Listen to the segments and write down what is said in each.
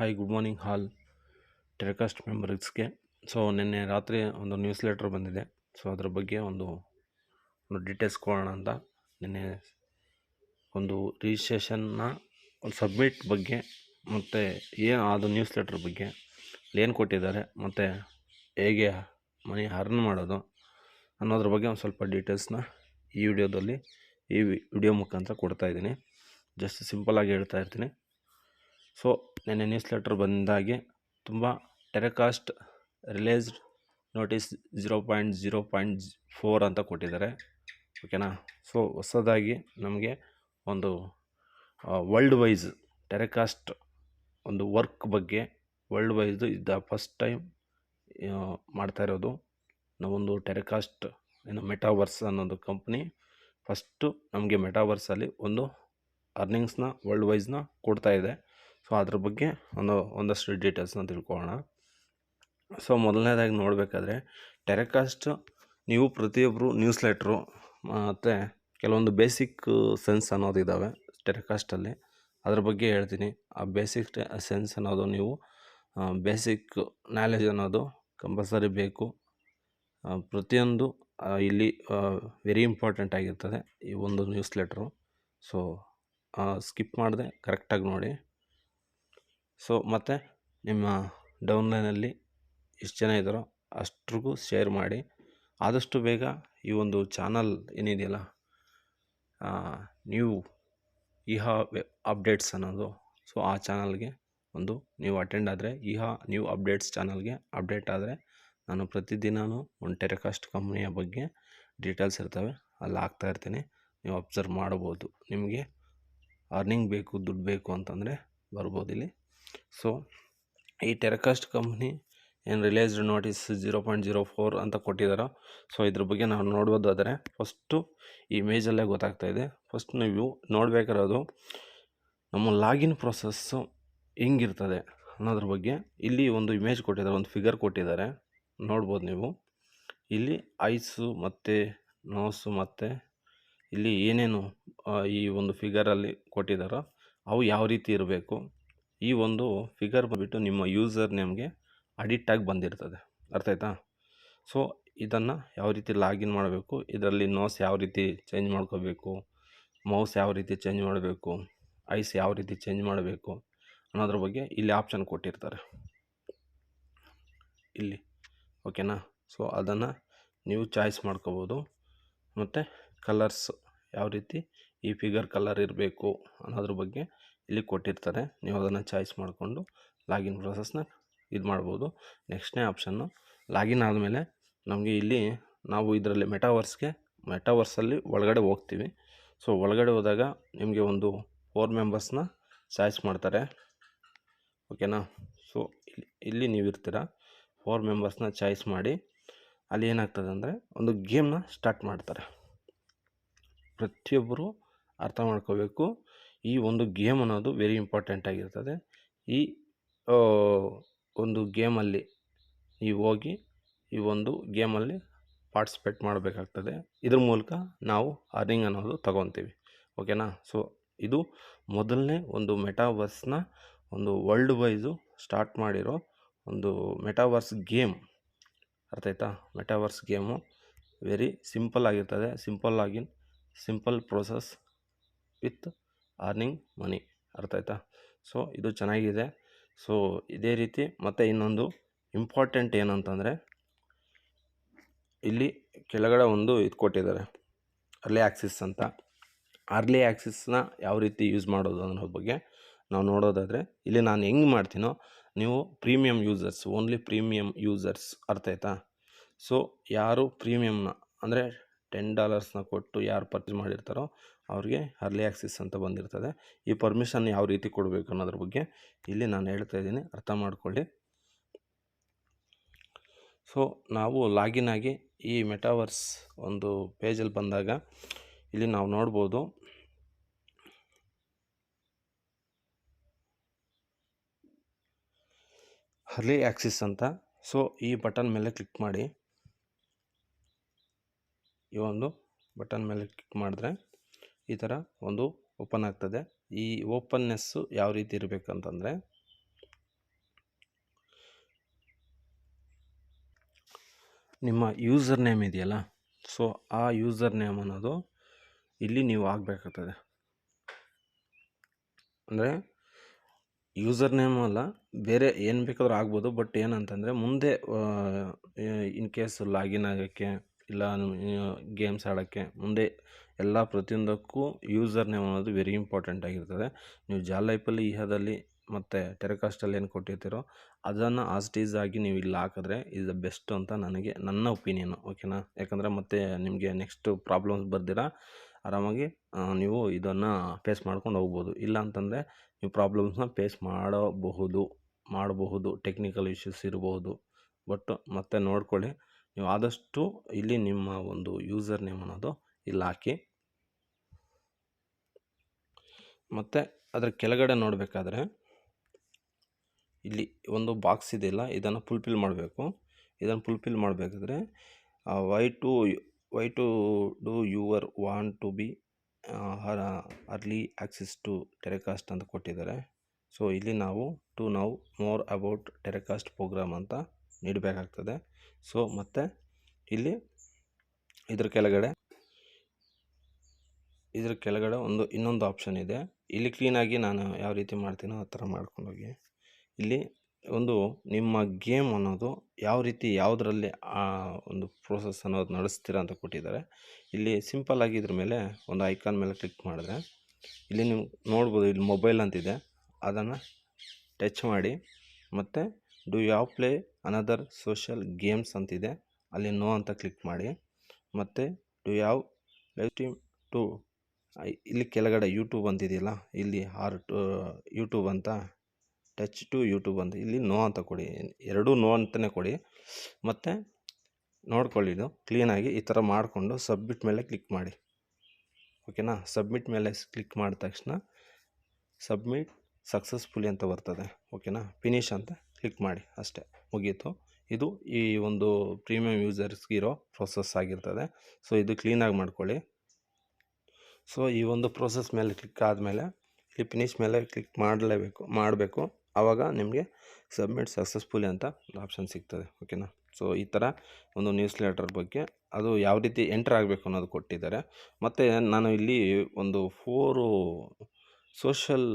Hi good morning all telecast ಮೆಂಬರ್ಸ್ಗೆ. So ನಿನ್ನೆ ರಾತ್ರಿ ಒಂದು ನ್ಯೂಸ್ ಲೆಟರ್ ಬಂದಿದೆ. ಸೊ ಅದ್ರ ಬಗ್ಗೆ ಒಂದು ಡೀಟೇಲ್ಸ್ ಕೊಡೋಣ ಅಂತ ನಿನ್ನೆ ಒಂದು ರಿಜಿಸ್ಟ್ರೇಷನ್ನ ಒಂದು ಸಬ್ಮಿಟ್ ಬಗ್ಗೆ ಮತ್ತು ಏನು ಅದು ನ್ಯೂಸ್ ಲೆಟರ್ ಬಗ್ಗೆ ಏನು ಕೊಟ್ಟಿದ್ದಾರೆ ಮತ್ತು ಹೇಗೆ ಮನಿ ಅರ್ನ್ ಮಾಡೋದು ಅನ್ನೋದ್ರ ಬಗ್ಗೆ ಒಂದು ಸ್ವಲ್ಪ ಡೀಟೇಲ್ಸ್ನ ಈ ವಿಡಿಯೋದಲ್ಲಿ ಈ ವಿಡಿಯೋ ಮುಖಾಂತರ ಕೊಡ್ತಾಯಿದ್ದೀನಿ. ಜಸ್ಟ್ ಸಿಂಪಲಾಗಿ ಹೇಳ್ತಾ ಇರ್ತೀನಿ. ಸೊ ನೆನ್ನೆ ನ್ಯೂಸ್ ಲೆಟರ್ ಬಂದಾಗೆ ತುಂಬ ಟೆಲಿಕಾಸ್ಟ್ ರಿಲೀಸ್ಡ್ ನೋಟಿಸ್ 0.0.4 ಅಂತ ಕೊಟ್ಟಿದ್ದಾರೆ. ಓಕೆನಾ. ಸೊ ಹೊಸದಾಗಿ ನಮಗೆ ಒಂದು ವರ್ಲ್ಡ್ ವೈಸ್ ಟೆಲಿಕಾಸ್ಟ್ ಒಂದು ವರ್ಕ್ ಬಗ್ಗೆ ವರ್ಲ್ಡ್ ವೈಸ್ ಇದು ಫಸ್ಟ್ ಟೈಮ್ ಮಾಡ್ತಾ ಇರೋದು. ನಾವೊಂದು ಟೆಲಿಕಾಸ್ಟ್ ಏನು ಮೆಟಾವರ್ಸ್ ಅನ್ನೋದು ಕಂಪ್ನಿ ಫಸ್ಟು ನಮಗೆ ಮೆಟಾವರ್ಸಲ್ಲಿ ಒಂದು ಅರ್ನಿಂಗ್ಸ್ನ ವರ್ಲ್ಡ್ ವೈಸ್ನ ಕೊಡ್ತಾ ಇದೆ. ಸೊ ಅದ್ರ ಬಗ್ಗೆ ಒಂದಷ್ಟು ಡೀಟೇಲ್ಸ್ನ ತಿಳ್ಕೊಳ್ಳೋಣ. ಸೊ ಮೊದಲನೇದಾಗಿ ನೋಡಬೇಕಾದ್ರೆ ಟೆಲಿಕಾಸ್ಟ್ ನೀವು ಪ್ರತಿಯೊಬ್ಬರು ನ್ಯೂಸ್ ಲೆಟ್ರು ಮತ್ತು ಕೆಲವೊಂದು ಬೇಸಿಕ್ ಸೆನ್ಸ್ ಅನ್ನೋದಿದ್ದಾವೆ ಟೆಲಿಕಾಸ್ಟಲ್ಲಿ. ಅದ್ರ ಬಗ್ಗೆ ಹೇಳ್ತೀನಿ. ಆ ಬೇಸಿಕ್ ಸೆನ್ಸ್ ಅನ್ನೋದು ನೀವು ಬೇಸಿಕ್ ನಾಲೆಜ್ ಅನ್ನೋದು ಕಂಪಲ್ಸರಿ ಬೇಕು. ಪ್ರತಿಯೊಂದು ಇಲ್ಲಿ ವೆರಿ ಇಂಪಾರ್ಟೆಂಟ್ ಆಗಿರ್ತದೆ ಈ ಒಂದು ನ್ಯೂಸ್ ಲೆಟ್ರು. ಸೊ ಸ್ಕಿಪ್ ಮಾಡದೆ ಕರೆಕ್ಟಾಗಿ ನೋಡಿ. ಸೊ ಮತ್ತು ನಿಮ್ಮ ಡೌನ್ಲೈನಲ್ಲಿ ಎಷ್ಟು ಜನ ಇದ್ದಾರೋ ಅಷ್ಟ್ರಿಗೂ ಶೇರ್ ಮಾಡಿ. ಆದಷ್ಟು ಬೇಗ ಈ ಒಂದು ಚಾನಲ್ ಏನಿದೆಯಲ್ಲ ನ್ಯೂ ಅಪ್ಡೇಟ್ಸ್ ಅನ್ನೋದು, ಸೊ ಆ ಚಾನಲ್ಗೆ ಒಂದು ನೀವು ಅಟೆಂಡ್ ಆದರೆ ನ್ಯೂ ಅಪ್ಡೇಟ್ಸ್ ಚಾನಲ್ಗೆ ಅಪ್ಡೇಟ್ ಆದರೆ ನಾನು ಪ್ರತಿದಿನವೂ ಒಂದು ಟೆಲಿಕಾಸ್ಟ್ ಕಂಪ್ನಿಯ ಬಗ್ಗೆ ಡೀಟೇಲ್ಸ್ ಇರ್ತವೆ ಅಲ್ಲಿ ಹಾಕ್ತಾಯಿರ್ತೀನಿ. ನೀವು ಅಬ್ಸರ್ವ್ ಮಾಡ್ಬೋದು. ನಿಮಗೆ ಅರ್ನಿಂಗ್ ಬೇಕು, ದುಡ್ಡು ಬೇಕು ಅಂತಂದರೆ ಬರ್ಬೋದು ಇಲ್ಲಿ. ಸೊ ಈ ಟೆಲಿಕಾಸ್ಟ್ ಕಂಪ್ನಿ ಏನು ರಿಲೀಸ್ಡ್ ನೋಟಿಸ್ 0.04 ಅಂತ ಕೊಟ್ಟಿದ್ದಾರೋ, ಸೊ ಇದ್ರ ಬಗ್ಗೆ ನಾವು ನೋಡ್ಬೋದಾದರೆ ಫಸ್ಟು ಈ ಇಮೇಜಲ್ಲೇ ಗೊತ್ತಾಗ್ತಾಯಿದೆ. ಫಸ್ಟ್ ನೀವು ನೋಡಬೇಕಾಗಿರೋದು ನಮ್ಮ ಲಾಗಿನ್ ಪ್ರೊಸೆಸ್ಸು ಹೆಂಗಿರ್ತದೆ ಅನ್ನೋದ್ರ ಬಗ್ಗೆ. ಇಲ್ಲಿ ಒಂದು ಇಮೇಜ್ ಕೊಟ್ಟಿದ್ದಾರೆ, ಒಂದು ಫಿಗರ್ ಕೊಟ್ಟಿದ್ದಾರೆ, ನೋಡ್ಬೋದು ನೀವು. ಇಲ್ಲಿ ಐಸು ಮತ್ತು ನೋಸು ಮತ್ತು ಇಲ್ಲಿ ಏನೇನು ಈ ಒಂದು ಫಿಗರಲ್ಲಿ ಕೊಟ್ಟಿದ್ದಾರೋ ಅವು ಯಾವ ರೀತಿ ಇರಬೇಕು. ಈ ಒಂದು ಫಿಗರ್ ಬಂದುಬಿಟ್ಟು ನಿಮ್ಮ ಯೂಸರ್ ನೇಮ್ಗೆ ಅಡಿಕ್ಟಾಗಿ ಬಂದಿರ್ತದೆ. ಅರ್ಥ ಆಯ್ತಾ. ಸೊ ಇದನ್ನು ಯಾವ ರೀತಿ ಲಾಗಿನ್ ಮಾಡಬೇಕು, ಇದರಲ್ಲಿ ನೋಸ್ ಯಾವ ರೀತಿ ಚೇಂಜ್ ಮಾಡ್ಕೋಬೇಕು, ಮೌಸ್ ಯಾವ ರೀತಿ ಚೇಂಜ್ ಮಾಡಬೇಕು, ಐಸ್ ಯಾವ ರೀತಿ ಚೇಂಜ್ ಮಾಡಬೇಕು ಅನ್ನೋದ್ರ ಬಗ್ಗೆ ಇಲ್ಲಿ ಆಪ್ಷನ್ ಕೊಟ್ಟಿರ್ತಾರೆ ಇಲ್ಲಿ. ಓಕೆನಾ. ಸೊ ಅದನ್ನು ನೀವು ಚಾಯ್ಸ್ ಮಾಡ್ಕೋಬೋದು. ಮತ್ತು ಕಲರ್ಸ್ ಯಾವ ರೀತಿ ಈ ಫಿಗರ್ ಕಲರ್ ಇರಬೇಕು ಅನ್ನೋದ್ರ ಬಗ್ಗೆ ಇಲ್ಲಿ ಕೊಟ್ಟಿರ್ತಾರೆ. ನೀವು ಅದನ್ನು ಚಾಯ್ಸ್ ಮಾಡಿಕೊಂಡು ಲಾಗಿನ್ ಪ್ರೊಸೆಸ್ನ ಇದು ಮಾಡ್ಬೋದು. ನೆಕ್ಸ್ಟ್ನೇ ಆಪ್ಷನ್ನು ಲಾಗಿನ್ ಆದಮೇಲೆ ನಮಗೆ ಇಲ್ಲಿ ನಾವು ಇದರಲ್ಲಿ ಮೆಟಾವರ್ಸಲ್ಲಿ ಒಳಗಡೆ ಹೋಗ್ತೀವಿ. ಸೊ ಒಳಗಡೆ ಹೋದಾಗ ನಿಮಗೆ ಒಂದು 4 ಮೆಂಬರ್ಸ್ನ ಚಾಯ್ಸ್ ಮಾಡ್ತಾರೆ. ಓಕೆನಾ. ಸೊ ಇಲ್ಲಿ ನೀವು ಇರ್ತೀರ. 4 ಮೆಂಬರ್ಸ್ನ ಚಾಯ್ಸ್ ಮಾಡಿ ಅಲ್ಲಿ ಏನಾಗ್ತದೆ ಅಂದರೆ ಒಂದು ಗೇಮ್ನ ಸ್ಟಾರ್ಟ್ ಮಾಡ್ತಾರೆ. ಪ್ರತಿಯೊಬ್ಬರು ಅರ್ಥ ಮಾಡ್ಕೋಬೇಕು. ಈ ಒಂದು ಗೇಮ್ ಅನ್ನೋದು ವೆರಿ ಇಂಪಾರ್ಟೆಂಟ್ ಆಗಿರ್ತದೆ. ಈ ಒಂದು ಗೇಮಲ್ಲಿ ನೀವು ಹೋಗಿ ಈ ಒಂದು ಗೇಮಲ್ಲಿ ಪಾರ್ಟಿಸಿಪೇಟ್ ಮಾಡಬೇಕಾಗ್ತದೆ. ಇದ್ರ ಮೂಲಕ ನಾವು ಅರ್ನಿಂಗ್ ಅನ್ನೋದು ತಗೊತೀವಿ. ಓಕೆನಾ. ಸೊ ಇದು ಮೊದಲನೇ ಒಂದು ಮೆಟಾವರ್ಸ್ನ ಒಂದು ವರ್ಲ್ಡ್ ವೈಸು ಸ್ಟಾರ್ಟ್ ಮಾಡಿರೋ ಒಂದು ಮೆಟಾವರ್ಸ್ ಗೇಮ್. ಅರ್ಥ ಆಯ್ತಾ. ಮೆಟಾವರ್ಸ್ ಗೇಮು ವೆರಿ ಸಿಂಪಲ್ ಆಗಿರ್ತದೆ. Simple login, simple process with earning money. ಅರ್ಥ ಆಯ್ತಾ. ಸೊ ಇದು ಚೆನ್ನಾಗಿದೆ. ಸೊ ಇದೇ ರೀತಿ ಮತ್ತು ಇನ್ನೊಂದು ಇಂಪಾರ್ಟೆಂಟ್ ಏನಂತಂದರೆ ಇಲ್ಲಿ ಕೆಳಗಡೆ ಒಂದು ಇದು ಕೊಟ್ಟಿದ್ದಾರೆ, ಅರ್ಲಿ ಆಕ್ಸಿಸ್ ಅಂತ. ಅರ್ಲಿ ಆಕ್ಸಿಸ್ನ ಯಾವ ರೀತಿ ಯೂಸ್ ಮಾಡೋದು ಅನ್ನೋ ಬಗ್ಗೆ ನಾವು ನೋಡೋದಾದರೆ ಇಲ್ಲಿ ನಾನು ಹೆಂಗೆ ಮಾಡ್ತೀನೋ ನೀವು premium users, only premium users. ಅರ್ಥ ಆಯ್ತಾ. ಸೊ ಯಾರು ಪ್ರೀಮಿಯಮ್ನ ಅಂದರೆ $10ನ ಕೊಟ್ಟು ಯಾರು ಪರ್ಚೇಸ್ ಮಾಡಿರ್ತಾರೋ ಅವ್ರಿಗೆ ಅರ್ಲಿ ಆಕ್ಸಿಸ್ ಅಂತ ಬಂದಿರ್ತದೆ. ಈ ಪರ್ಮಿಷನ್ ಯಾವ ರೀತಿ ಕೊಡಬೇಕು ಅನ್ನೋದ್ರ ಬಗ್ಗೆ ಇಲ್ಲಿ ನಾನು ಹೇಳ್ತಾ ಇದ್ದೀನಿ, ಅರ್ಥ ಮಾಡ್ಕೊಳ್ಳಿ. ಸೊ ನಾವು ಲಾಗಿನ್ ಆಗಿ ಈ ಮೆಟಾವರ್ಸ್ ಒಂದು ಪೇಜಲ್ಲಿ ಬಂದಾಗ ಇಲ್ಲಿ ನಾವು ನೋಡ್ಬೋದು ಅರ್ಲಿ ಆಕ್ಸಿಸ್ ಅಂತ. ಸೊ ಈ ಬಟನ್ ಮೇಲೆ ಕ್ಲಿಕ್ ಮಾಡಿ. ಈ ಒಂದು ಬಟನ್ ಮೇಲೆ ಕ್ಲಿಕ್ ಮಾಡಿದ್ರೆ ಈ ಥರ ಒಂದು ಓಪನ್ ಆಗ್ತದೆ. ಈ ಓಪನ್ನೆಸ್ಸು ಯಾವ ರೀತಿ ಇರಬೇಕಂತಂದರೆ ನಿಮ್ಮ ಯೂಸರ್ ನೇಮ್ ಇದೆಯಲ್ಲ, ಸೊ ಆ ಯೂಸರ್ ನೇಮ್ ಅನ್ನೋದು ಇಲ್ಲಿ ನೀವು ಆಗಬೇಕಾಗ್ತದೆ. ಅಂದರೆ ಯೂಸರ್ ನೇಮ್ ಅಲ್ಲ, ಬೇರೆ ಏನು ಬೇಕಾದ್ರೂ ಆಗ್ಬೋದು. ಬಟ್ ಏನಂತಂದರೆ ಮುಂದೆ ಇನ್ ಕೇಸ್ ಲಾಗಿನ್ ಆಗೋಕ್ಕೆ ಇಲ್ಲ ಗೇಮ್ಸ್ ಆಡೋಕ್ಕೆ ಮುಂದೆ ಎಲ್ಲ ಪ್ರತಿಯೊಂದಕ್ಕೂ ಯೂಸರ್ ನೇಮ್ ಅನ್ನೋದು ವೆರಿ ಇಂಪಾರ್ಟೆಂಟ್ ಆಗಿರ್ತದೆ. ನೀವು ಜಾಲೈಪಲ್ಲಿ ಇಹದಲ್ಲಿ ಮತ್ತು ಟೆರೆಕಾಸ್ಟಲ್ಲಿ ಏನು ಕೊಟ್ಟಿರ್ತೀರೋ ಅದನ್ನು ಆಸ್ ಇಟ್ ಈಸ್ ಆಗಿ ನೀವು ಇಲ್ಲಿ ಹಾಕಿದ್ರೆ ಇಸ್ ದ ಬೆಸ್ಟ್ ಅಂತ ನನ್ನ ಒಪಿನಿಯನ್ನು. ಓಕೆನಾ? ಯಾಕಂದರೆ ಮತ್ತೆ ನಿಮಗೆ ನೆಕ್ಸ್ಟ್ ಪ್ರಾಬ್ಲಮ್ಸ್ ಬರ್ದಿರ ಆರಾಮಾಗಿ ನೀವು ಇದನ್ನು ಫೇಸ್ ಮಾಡ್ಕೊಂಡು ಹೋಗ್ಬೋದು. ಇಲ್ಲ ಅಂತಂದರೆ ನೀವು ಪ್ರಾಬ್ಲಮ್ಸ್ನ ಫೇಸ್ ಮಾಡಬಹುದು, ಟೆಕ್ನಿಕಲ್ ಇಶ್ಯೂಸ್ ಇರ್ಬೋದು. ಬಟ್ ಮತ್ತೆ ನೋಡ್ಕೊಳ್ಳಿ, ನೀವು ಆದಷ್ಟು ಇಲ್ಲಿ ನಿಮ್ಮ ಒಂದು ಯೂಸರ್ ನೇಮ್ ಅನ್ನೋದು ಇಲ್ಲಿ ಹಾಕಿ. ಮತ್ತು ಅದರ ಕೆಳಗಡೆ ನೋಡಬೇಕಾದ್ರೆ ಇಲ್ಲಿ ಒಂದು ಬಾಕ್ಸ್ ಇದೆಯಲ್ಲ, ಇದನ್ನು ಫುಲ್ಫಿಲ್ ಮಾಡಬೇಕು. ಇದನ್ನು ಫುಲ್ಫಿಲ್ ಮಾಡಬೇಕಾದ್ರೆ why to do your want to be early access to telecast ಅಂತ ಕೊಟ್ಟಿದ್ದಾರೆ. ಸೊ ಇಲ್ಲಿ ನಾವು to know more about telecast programme ಅಂತ ನೀಡಬೇಕಾಗ್ತದೆ. ಸೊ ಮತ್ತು ಇಲ್ಲಿ ಇದ್ರ ಕೆಳಗಡೆ ಇನ್ನೊಂದು ಆಪ್ಷನ್ ಇದೆ. ಇಲ್ಲಿ ಕ್ಲೀನಾಗಿ ನಾನು ಯಾವ ರೀತಿ ಮಾಡ್ತೀನೋ ಆ ಥರ ಮಾಡ್ಕೊಂಡೋಗಿ ಇಲ್ಲಿ ನಿಮ್ಮ ಗೇಮ್ ಅನ್ನೋದು ಯಾವ ರೀತಿ ಯಾವುದರಲ್ಲಿ ಒಂದು ಪ್ರೋಸೆಸ್ ಅನ್ನೋದು ನಡೆಸ್ತೀರ ಅಂತ ಕೊಟ್ಟಿದ್ದಾರೆ. ಇಲ್ಲಿ ಸಿಂಪಲ್ಲಾಗಿ ಇದ್ರ ಮೇಲೆ ಒಂದು ಐಕಾನ್ ಮೇಲೆ ಕ್ಲಿಕ್ ಮಾಡಿದ್ರೆ ಇಲ್ಲಿ ನೀವು ನೋಡ್ಬೋದು, ಇಲ್ಲಿ ಮೊಬೈಲ್ ಅಂತಿದೆ, ಅದನ್ನು ಟಚ್ ಮಾಡಿ ಮತ್ತು ಡು ಯಾವ ಪ್ಲೇ ಅನದರ್ ಸೋಷಿಯಲ್ ಗೇಮ್ಸ್ ಅಂತಿದೆ, ಅಲ್ಲಿ ನೋ ಅಂತ ಕ್ಲಿಕ್ ಮಾಡಿ. ಮತ್ತು ಡು ಯಾವ ಲೈವ್ ಸ್ಟ್ರೀಮ್ ಟು ಇಲ್ಲಿ ಕೆಳಗಡೆ ಯೂಟ್ಯೂಬ್ ಅಂತಿದೆಯಲ್ಲ, ಇಲ್ಲಿ ಯೂಟ್ಯೂಬ್ ಅಂತ ಟಚ್ ಟು ಯೂಟ್ಯೂಬ್ ಅಂತ ಇಲ್ಲಿ ನೋ ಅಂತ ಕೊಡಿ. ಎರಡೂ ನೋ ಅಂತಲೇ ಕೊಡಿ. ಮತ್ತು ನೋಡ್ಕೊಳ್ಳಿ, ಇದು ಕ್ಲೀನಾಗಿ ಈ ಥರ ಮಾಡಿಕೊಂಡು ಸಬ್ಮಿಟ್ ಮೇಲೆ ಕ್ಲಿಕ್ ಮಾಡಿ. ಓಕೆನಾ? ಸಬ್ಮಿಟ್ ಮೇಲೆ ಕ್ಲಿಕ್ ಮಾಡಿದ ತಕ್ಷಣ ಸಬ್ಮಿಟ್ ಸಕ್ಸಸ್ಫುಲಿ ಅಂತ ಬರ್ತದೆ. ಓಕೆನಾ? ಫಿನಿಶ್ ಅಂತ ಕ್ಲಿಕ್ ಮಾಡಿ, ಅಷ್ಟೇ, ಮುಗೀತು. ಇದು ಈ ಒಂದು ಪ್ರೀಮಿಯಂ ಯೂಸರ್ಸ್ಗೆ ಇರೋ ಪ್ರೋಸೆಸ್ ಆಗಿರ್ತದೆ. ಸೊ ಇದು ಕ್ಲೀನಾಗಿ ಮಾಡ್ಕೊಳ್ಳಿ. ಸೊ ಈ ಒಂದು ಪ್ರೋಸೆಸ್ ಮೇಲೆ ಕ್ಲಿಕ್ ಆದಮೇಲೆ ಇಲ್ಲಿ ಫಿನಿಶ್ ಮೇಲೆ ಕ್ಲಿಕ್ ಮಾಡಬೇಕು. ಆವಾಗ ನಿಮಗೆ ಸಬ್ಮಿಟ್ ಸಕ್ಸಸ್ಫುಲಿ ಅಂತ ಒಂದು ಆಪ್ಷನ್ ಸಿಗ್ತದೆ. ಓಕೆನಾ? ಸೊ ಈ ಥರ ಒಂದು ನ್ಯೂಸ್ ಲೆಟರ್ ಬಗ್ಗೆ ಅದು ಯಾವ ರೀತಿ ಎಂಟರ್ ಆಗಬೇಕು ಅನ್ನೋದು ಕೊಟ್ಟಿದ್ದಾರೆ. ಮತ್ತು ನಾನು ಇಲ್ಲಿ ಒಂದು 4 ಸೋಷಿಯಲ್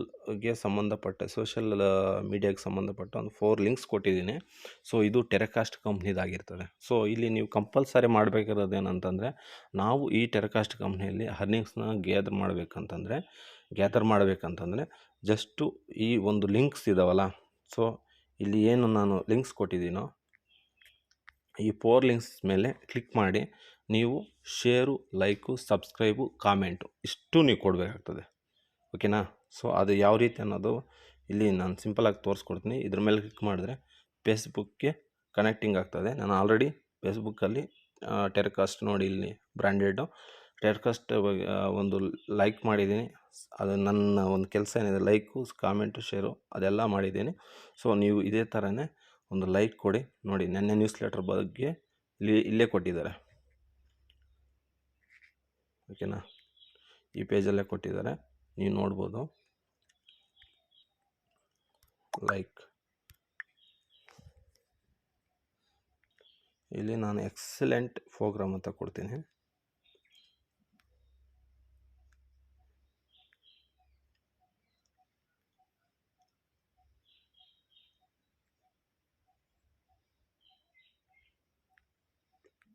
ಮೀಡಿಯಾಗೆ ಸಂಬಂಧಪಟ್ಟ ಒಂದು 4 ಲಿಂಕ್ಸ್ ಕೊಟ್ಟಿದ್ದೀನಿ. ಸೊ ಇದು ಟೆರೆಕಾಸ್ಟ್ ಕಂಪ್ನಿದಾಗಿರ್ತದೆ. ಸೊ ಇಲ್ಲಿ ನೀವು ಕಂಪಲ್ಸರಿ ಮಾಡಬೇಕಿರೋದು ಏನಂತಂದರೆ, ನಾವು ಈ ಟೆರೆಕಾಸ್ಟ್ ಕಂಪ್ನಿಯಲ್ಲಿ ಅರ್ನಿಂಗ್ಸ್ನ ಗ್ಯಾದರ್ ಮಾಡಬೇಕಂತಂದರೆ ಜಸ್ಟು ಈ ಒಂದು ಲಿಂಕ್ಸ್ ಇದಾವಲ್ಲ, ಸೊ ಇಲ್ಲಿ ಏನು ನಾನು ಲಿಂಕ್ಸ್ ಕೊಟ್ಟಿದ್ದೀನೋ ಈ 4 ಲಿಂಕ್ಸ್ ಮೇಲೆ ಕ್ಲಿಕ್ ಮಾಡಿ ನೀವು ಶೇರು, ಲೈಕು, ಸಬ್ಸ್ಕ್ರೈಬು, ಕಾಮೆಂಟು ಇಷ್ಟು ನೀವು ಕೊಡಬೇಕಾಗ್ತದೆ. ಓಕೆನಾ? ಸೊ ಅದು ಯಾವ ರೀತಿ ಅನ್ನೋದು ಇಲ್ಲಿ ನಾನು ಸಿಂಪಲಾಗಿ ತೋರಿಸ್ಕೊಡ್ತೀನಿ. ಇದ್ರ ಮೇಲೆ ಕ್ಲಿಕ್ ಮಾಡಿದ್ರೆ ಫೇಸ್ಬುಕ್ಗೆ ಕನೆಕ್ಟಿಂಗ್ ಆಗ್ತದೆ. ನಾನು ಆಲ್ರೆಡಿ ಫೇಸ್ಬುಕ್ಕಲ್ಲಿ ಟೆರೆಕಾಸ್ಟ್ ನೋಡಿ, ಇಲ್ಲಿ ಬ್ರ್ಯಾಂಡೆಡು ಟೆರೆಕಾಸ್ಟ್ ಒಂದು ಲೈಕ್ ಮಾಡಿದ್ದೀನಿ. ಅದು ನನ್ನ ಒಂದು ಕೆಲಸ ಏನಿದೆ, ಲೈಕು, ಕಾಮೆಂಟು, ಶೇರು ಅದೆಲ್ಲ ಮಾಡಿದ್ದೀನಿ. ಸೊ ನೀವು ಇದೇ ಥರನೇ ಒಂದು ಲೈಕ್ ಕೊಡಿ. ನೋಡಿ, ನೆನ್ನೆ ನ್ಯೂಸ್ ಲೆಟರ್ ಬಗ್ಗೆ ಇಲ್ಲೇ ಕೊಟ್ಟಿದ್ದಾರೆ. ಓಕೆನಾ? ಈ ಪೇಜಲ್ಲೇ ಕೊಟ್ಟಿದ್ದಾರೆ, ನೀವು ನೋಡ್ಬೋದು. ಲೈಕ್ ಇಲ್ಲಿ ನಾನು ಎಕ್ಸಲೆಂಟ್ ಪ್ರೋಗ್ರಾಮ್ ಅಂತ ಕೊಡ್ತೀನಿ.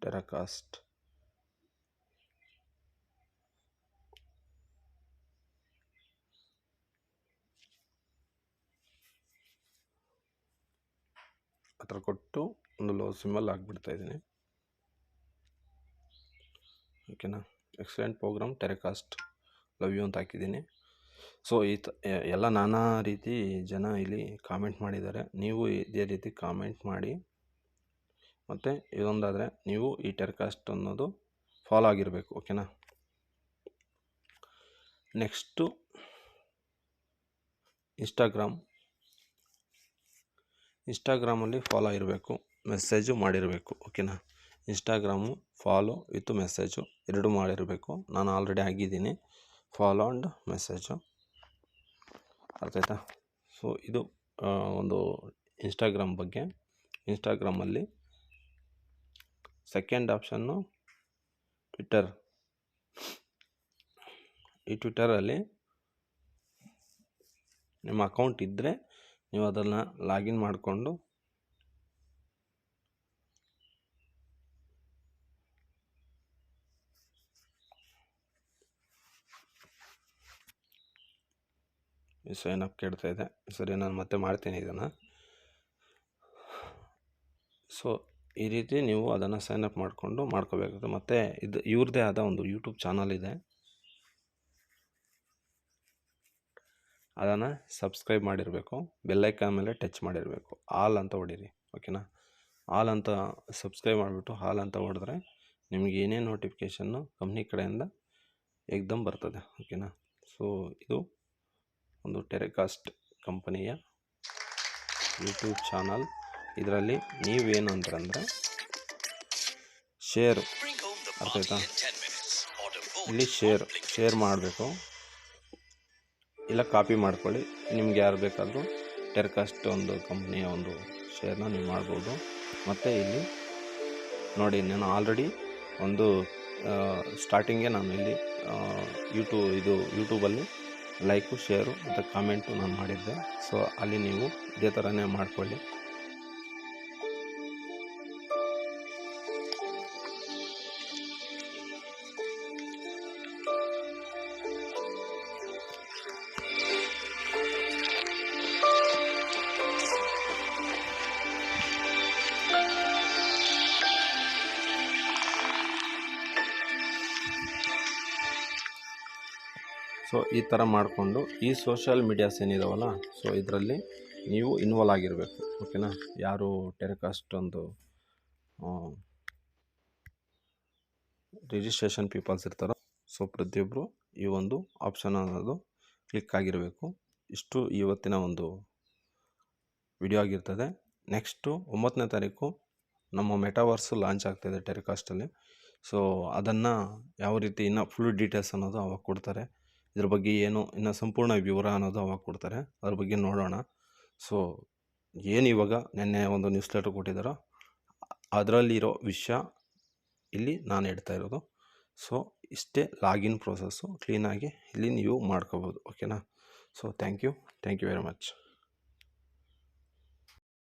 ಟೆರೆಕಾಸ್ಟ್ ಆ ಥರ ಕೊಟ್ಟು ಒಂದು ಲೋ ಸಿಂಬಲ್ ಹಾಕ್ಬಿಡ್ತಾ ಇದ್ದೀನಿ. ಓಕೆನಾ? ಎಕ್ಸಲೆಂಟ್ ಪ್ರೋಗ್ರಾಮ್ ಟೆರೆಕಾಸ್ಟ್ ಲವ್ ಯು ಅಂತ ಹಾಕಿದ್ದೀನಿ. ಸೊ ಎಲ್ಲ ನಾನಾ ರೀತಿ ಜನ ಇಲ್ಲಿ ಕಾಮೆಂಟ್ ಮಾಡಿದ್ದಾರೆ. ನೀವು ಇದೇ ರೀತಿ ಕಾಮೆಂಟ್ ಮಾಡಿ. ಮತ್ತು ಇದೊಂದಾದರೆ ನೀವು ಈ ಟೆರೆಕಾಸ್ಟ್ ಅನ್ನೋದು ಫಾಲೋ ಆಗಿರಬೇಕು. ಓಕೆನಾ? ನೆಕ್ಸ್ಟು ಇನ್ಸ್ಟಾಗ್ರಾಮಲ್ಲಿ ಫಾಲೋ ಇರಬೇಕು, ಮೆಸೇಜು ಮಾಡಿರಬೇಕು. ಓಕೆನಾ? ಇನ್ಸ್ಟಾಗ್ರಾಮು ಫಾಲೋ ವಿತ್ ಮೆಸೇಜು ಎರಡೂ ಮಾಡಿರಬೇಕು. ನಾನು ಆಲ್ರೆಡಿ ಆಗಿದ್ದೀನಿ, ಫಾಲೋ ಆ್ಯಂಡ್ ಮೆಸೇಜು. ಅರ್ಥ ಆಯ್ತಾ? ಸೊ ಇದು ಒಂದು ಇನ್ಸ್ಟಾಗ್ರಾಮ್ ಬಗ್ಗೆ. ಇನ್ಸ್ಟಾಗ್ರಾಮಲ್ಲಿ ಸೆಕೆಂಡ್ ಆಪ್ಷನ್ನು ಟ್ವಿಟ್ಟರ್. ಈ ಟ್ವಿಟ್ಟರಲ್ಲಿ ನಿಮ್ಮ ಅಕೌಂಟ್ ಇದ್ದರೆ ನೀವು ಅದನ್ನು ಲಾಗಿನ್ ಮಾಡಿಕೊಂಡು ಸೈನ್ ಅಪ್ ಕೇಳ್ತಾ ಇದೆ. ಸರಿ, ನಾನು ಮತ್ತೆ ಮಾಡ್ತೀನಿ ಇದನ್ನು. ಸೊ ಈ ರೀತಿ ನೀವು ಅದನ್ನು ಸೈನ್ ಅಪ್ ಮಾಡ್ಕೋಬೇಕಾಗುತ್ತೆ. ಮತ್ತು ಇದು ಇವ್ರದ್ದೇ ಆದ ಒಂದು ಯೂಟ್ಯೂಬ್ ಚಾನಲ್ ಇದೆ, ಅದನ್ನು ಸಬ್ಸ್ಕ್ರೈಬ್ ಮಾಡಿರಬೇಕು, ಬೆಲ್ಲೈಕನ್ ಮೇಲೆ ಟಚ್ ಮಾಡಿರಬೇಕು, ಆಲ್ ಅಂತ ಹೊಡೀರಿ. ಓಕೆನಾ? ಆಲ್ ಅಂತ ಸಬ್ಸ್ಕ್ರೈಬ್ ಮಾಡಿಬಿಟ್ಟು ಆಲ್ ಅಂತ ಹೊಡೆದ್ರೆ ನಿಮಗೆ ಏನೇ ನೋಟಿಫಿಕೇಷನ್ನು ಕಂಪ್ನಿ ಕಡೆಯಿಂದ ಏಕ್ದಮ್ ಬರ್ತದೆ. ಓಕೆನಾ? ಸೊ ಇದು ಒಂದು ಟೆರೆಕಾಸ್ಟ್ ಕಂಪನಿಯ ಯೂಟ್ಯೂಬ್ ಚಾನಲ್. ಇದರಲ್ಲಿ ನೀವೇನು ಅಂತಂದರೆ ಶೇರ್, ಅರ್ಥ ಆಯ್ತಾ? ಇಲ್ಲಿ ಶೇರ್ ಮಾಡಬೇಕು, ಇಲ್ಲ ಕಾಪಿ ಮಾಡ್ಕೊಳ್ಳಿ. ನಿಮ್ಗೆ ಯಾರು ಬೇಕಾದರೂ ಟೆರೆಕಾಸ್ಟ್ ಒಂದು ಕಂಪ್ನಿಯ ಒಂದು ಶೇರ್ನ ನೀವು ಮಾಡ್ಬೋದು. ಮತ್ತು ಇಲ್ಲಿ ನೋಡಿ, ನಾನು ಆಲ್ರೆಡಿ ಒಂದು ಸ್ಟಾರ್ಟಿಂಗೇ ನಾನು ಇಲ್ಲಿ ಯೂಟ್ಯೂಬಲ್ಲಿ ಲೈಕು, ಶೇರು ಮತ್ತು ಕಾಮೆಂಟು ನಾನು ಮಾಡಿದ್ದೆ. ಸೊ ಅಲ್ಲಿ ನೀವು ಇದೇ ಥರನೇ ಮಾಡ್ಕೊಳ್ಳಿ. ಸೊ ಈ ಥರ ಮಾಡಿಕೊಂಡು ಈ ಸೋಷಿಯಲ್ ಮೀಡಿಯಾಸ್ ಏನಿದಾವಲ್ಲ, ಸೊ ಇದರಲ್ಲಿ ನೀವು ಇನ್ವಾಲ್ವ್ ಆಗಿರಬೇಕು. ಓಕೆನಾ? ಯಾರು ಟೆರೆಕಾಸ್ಟ್ ಒಂದು ರಿಜಿಸ್ಟ್ರೇಷನ್ ಪೀಪಲ್ಸ್ ಇರ್ತಾರೋ, ಸೊ ಪ್ರತಿಯೊಬ್ಬರು ಈ ಒಂದು ಆಪ್ಷನ್ ಅನ್ನೋದು ಕ್ಲಿಕ್ ಆಗಿರಬೇಕು. ಇಷ್ಟು ಇವತ್ತಿನ ಒಂದು ವಿಡಿಯೋ ಆಗಿರ್ತದೆ. ನೆಕ್ಸ್ಟು 9ನೇ ತಾರೀಕು ನಮ್ಮ ಮೆಟಾವರ್ಸು ಲಾಂಚ್ ಆಗ್ತಾಯಿದೆ ಟೆರೆಕಾಸ್ಟಲ್ಲಿ. ಸೊ ಅದನ್ನು ಯಾವ ರೀತಿ ಇನ್ನೂ ಫುಲ್ ಡೀಟೇಲ್ಸ್ ಅನ್ನೋದು ಅವಾಗ ಕೊಡ್ತಾರೆ. ಇದ್ರ ಬಗ್ಗೆ ಏನು ಇನ್ನು ಸಂಪೂರ್ಣ ವಿವರ ಅನ್ನೋದು ಅವಾಗ ಕೊಡ್ತಾರೆ, ಅದ್ರ ಬಗ್ಗೆ ನೋಡೋಣ. ಸೊ ಏನು ಇವಾಗ ನೆನ್ನೆ ಒಂದು ನ್ಯೂಸ್ ಲೆಟರ್ ಕೊಟ್ಟಿದ್ದಾರೋ ಅದರಲ್ಲಿರೋ ವಿಷಯ ಇಲ್ಲಿ ನಾನು ಹೇಳ್ತಾ ಇರೋದು. ಸೊ ಇಷ್ಟೇ ಲಾಗಿನ್ ಪ್ರೋಸೆಸ್ಸು ಕ್ಲೀನಾಗಿ ಇಲ್ಲಿ ನೀವು ಮಾಡ್ಕೋಬೋದು. ಓಕೆನಾ? So thank you very much.